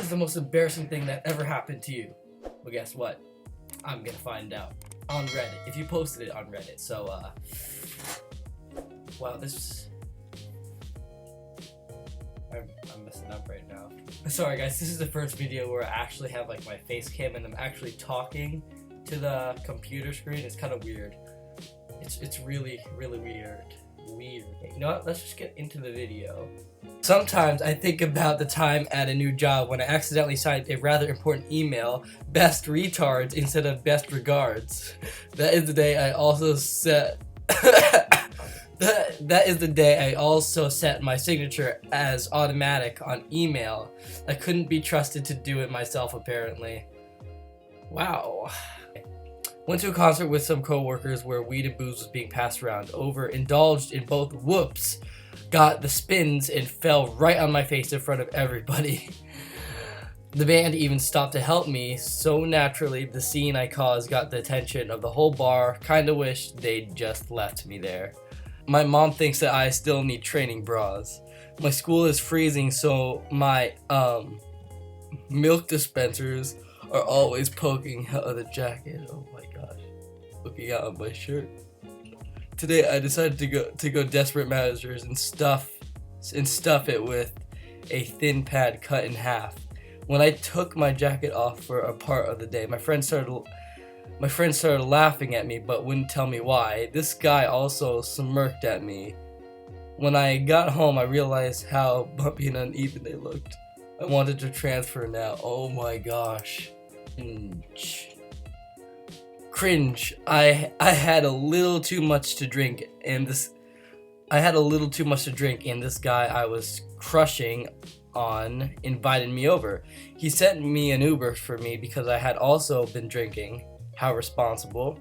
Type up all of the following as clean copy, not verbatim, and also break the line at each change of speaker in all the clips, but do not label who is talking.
is the most embarrassing thing that ever happened to you? Well, guess what? I'm gonna find out on Reddit, if you posted it on Reddit. So, wow, I'm messing up right now. Sorry guys, this is the first video where I actually have like my face cam and I'm actually talking to the computer screen. It's kind of weird. It's really weird. You know what? Let's just get into the video. Sometimes I think about the time at a new job when I accidentally signed a rather important email, best retards instead of best regards. That is the day I also set that is the day I also set my signature as automatic on email. I couldn't be trusted to do it myself apparently. Wow. Went to a concert with some coworkers where weed and booze was being passed around. Overindulged in both. Whoops. Got the spins and fell right on my face in front of everybody. The band even stopped to help me, so naturally the scene I caused got the attention of the whole bar. Kinda wish they'd just left me there. My mom thinks that I still need training bras. My school is freezing, so my milk dispensers are always poking out of the jacket. Oh my gosh. Looking out of my shirt. Today I decided to go desperate measures and stuff it with a thin pad cut in half. When I took my jacket off for a part of the day, my friend started laughing at me but wouldn't tell me why. This guy also smirked at me. When I got home, I realized how bumpy and uneven they looked. I wanted to transfer now. Oh my gosh. Cringe. I had a little too much to drink and this guy I was crushing on invited me over. He sent me an Uber for me because I had also been drinking. How responsible.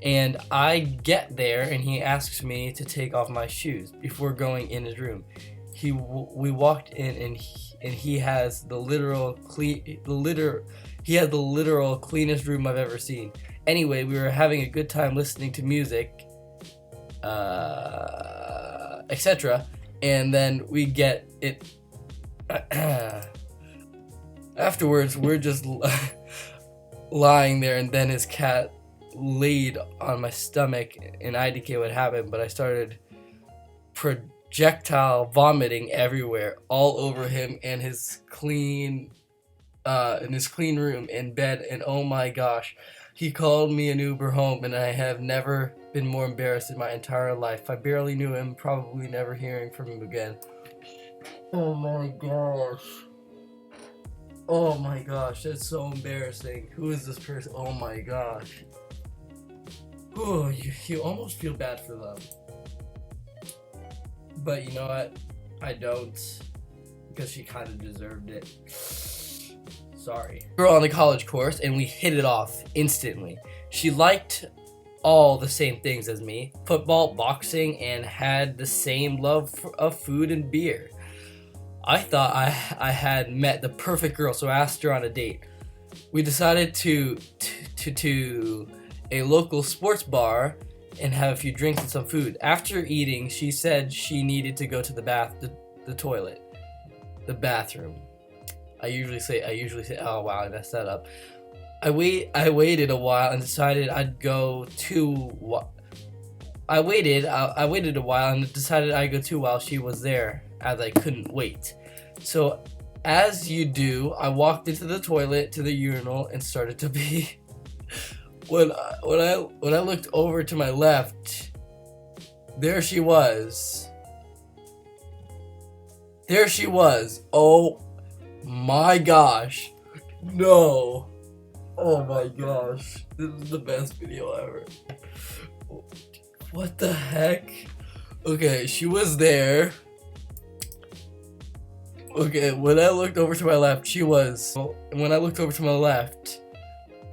And I get there and he asks me to take off my shoes before going in his room. We walked in and he has the literal cleanest room I've ever seen. Anyway, we were having a good time listening to music, etc. And then we get it. Afterwards, we're just lying there, and then his cat laid on my stomach, and I didn't get what happened, but I started projectile vomiting everywhere, all over him and his clean room and bed. And oh my gosh, he called me an Uber home, and I have never been more embarrassed in my entire life. I barely knew him, probably never hearing from him again. Oh my gosh. Oh my gosh, that's so embarrassing. Who is this person? Oh my gosh. Oh, you almost feel bad for them. But you know what? I don't. Because she kind of deserved it. Sorry. We were on the college course and we hit it off instantly. She liked all the same things as me. Football, boxing, and had the same love of food and beer. I thought I had met the perfect girl, so I asked her on a date. We decided to a local sports bar and have a few drinks and some food. After eating, she said she needed to go to the bathroom. I usually say, oh wow, I messed that up. I waited a while and decided I'd go too. I waited a while and decided I'd go too while she was there, as I couldn't wait. So, as you do, I walked into the toilet to the urinal and started to pee. When I looked over to my left, there she was. There she was. Oh my gosh. No. Oh my gosh. This is the best video ever. What the heck? Okay, she was there. Okay, when I looked over to my left, she was. When I looked over to my left,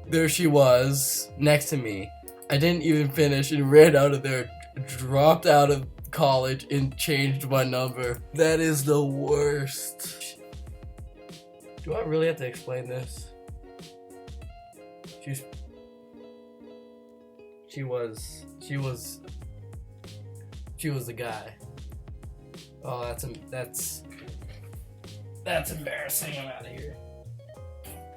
there she was, next to me. I didn't even finish and ran out of there, dropped out of college, and changed my number. That is the worst. Do I really have to explain this? She was the guy. Oh, That's embarrassing. I'm out of here.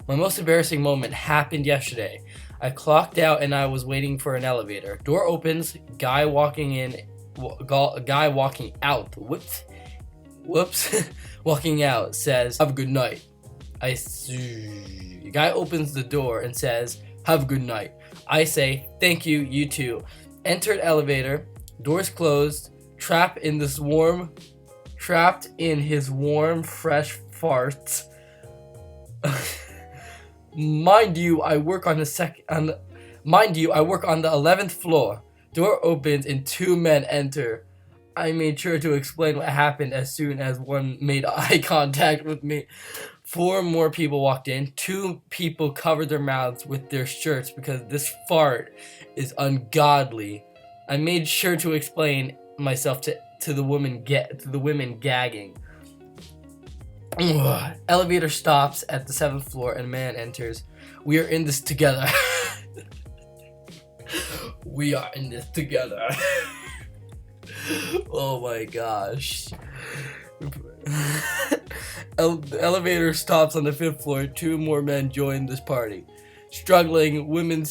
My most embarrassing moment happened yesterday. I clocked out and I was waiting for an elevator. Door opens, guy walking out. Whoops. Walking out says, "Have a good night." Guy opens the door and says, "Have a good night." I say, "Thank you, you too." Entered elevator, doors closed, trapped in his warm, fresh farts. Mind you, I work on the 11th floor. Door opens and two men enter. I made sure to explain what happened as soon as one made eye contact with me. 4 more people walked in. 2 people covered their mouths with their shirts because this fart is ungodly. I made sure to explain myself to the women gagging. Elevator stops at the 7th floor and a man enters. "We are in this together." We are in this together. Oh my gosh. The elevator stops on the 5th floor. 2 more men join this party. Struggling, the woman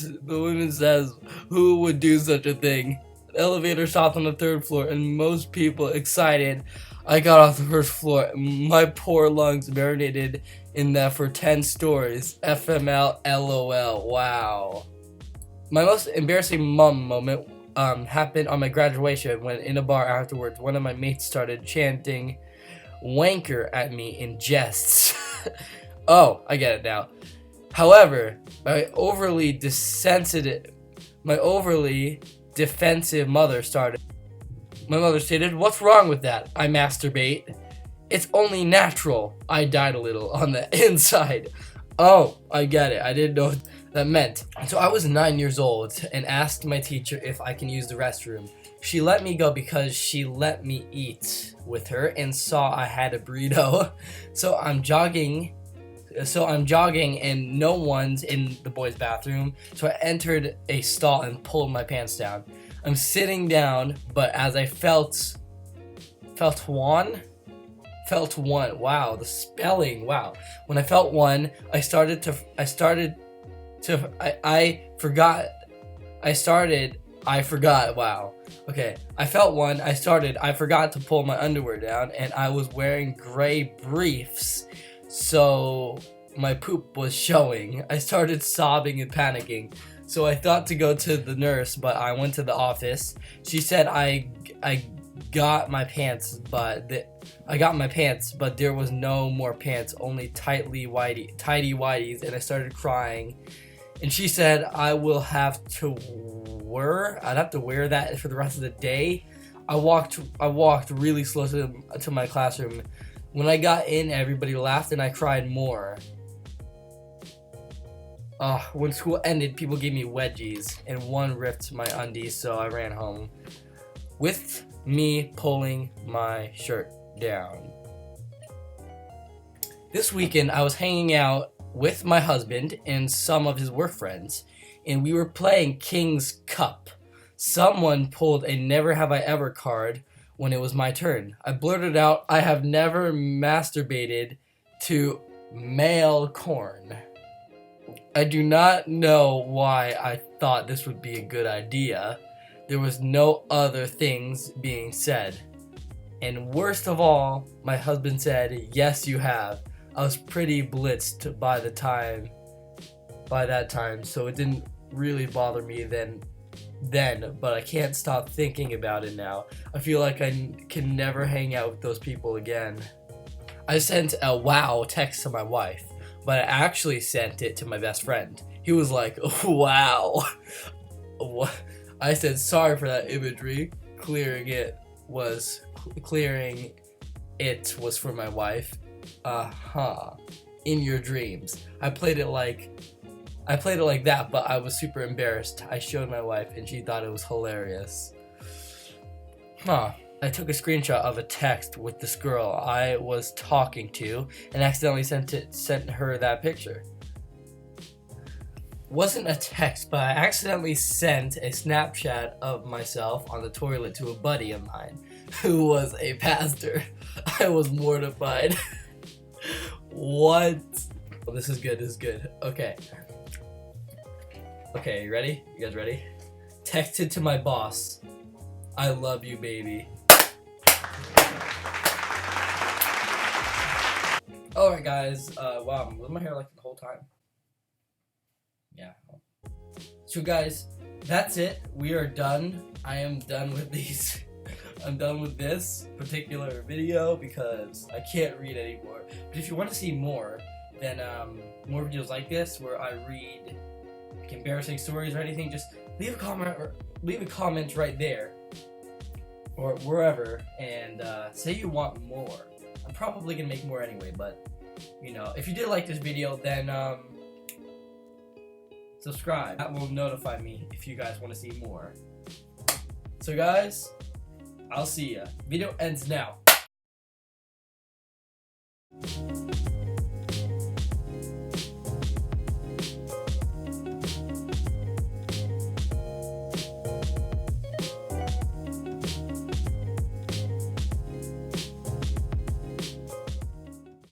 says, "Who would do such a thing?" The elevator stops on the 3rd floor and most people excited. I got off the 1st floor. My poor lungs marinated in that for 10 stories. FML LOL. Wow. My most embarrassing moment happened on my graduation when in a bar afterwards one of my mates started chanting "wanker" at me in jests. Oh, I get it now. However, my overly defensive mother started. My mother stated, "What's wrong with that? I masturbate. It's only natural." I died a little on the inside. Oh, I get it. I didn't know what that meant. So I was 9 years old and asked my teacher if I can use the restroom. She let me go because she let me eat with her and saw I had a burrito. So I'm jogging and no one's in the boys' bathroom. So I entered a stall and pulled my pants down. I'm sitting down, but as I felt one. Wow, the spelling. Wow. When I felt one, I forgot. Wow. Okay. I felt one. I forgot to pull my underwear down, and I was wearing gray briefs, so my poop was showing. I started sobbing and panicking. So I thought to go to the nurse, but I went to the office. She said I got my pants, but there was no more pants, only tidy whities, and I started crying. And she said I'd have to wear that for the rest of the day. I walked really slow to my classroom. When I got in, everybody laughed and I cried more. When school ended, people gave me wedgies and one ripped my undies, so I ran home with me pulling my shirt down. This weekend, I was hanging out with my husband and some of his work friends, and we were playing King's Cup. Someone pulled a Never Have I Ever card when it was my turn. I blurted out, "I have never masturbated to male corn." I do not know why I thought this would be a good idea. There was no other things being said. And worst of all, my husband said, "Yes, you have." I was pretty blitzed by that time, so it didn't really bother me then, but I can't stop thinking about it now. I feel like I can never hang out with those people again. I sent a wow text to my wife, but I actually sent it to my best friend. He was like, "Wow." I said, "Sorry for that imagery. Clearing it was for my wife." In your dreams. I played it like that, but I was super embarrassed. I showed my wife and she thought it was hilarious. I took a screenshot of a text with this girl I was talking to and accidentally sent her that picture. Wasn't a text, but I accidentally sent a Snapchat of myself on the toilet to a buddy of mine who was a pastor. I was mortified. What? Oh, this is good. This is good. Okay. Okay, you ready? You guys ready? Texted to my boss. I love you, baby. Alright, guys. Wow, I'm with my hair like the whole time. Yeah. So, guys, that's it. We are done. I am done with these. I'm done with this particular video because I can't read anymore. But if you want to see more, then more videos like this where I read like embarrassing stories or anything, just leave a comment right there or wherever and say you want more. I'm probably gonna make more anyway, but you know, if you did like this video, then subscribe. That will notify me if you guys want to see more. So guys, I'll see ya. Video ends now.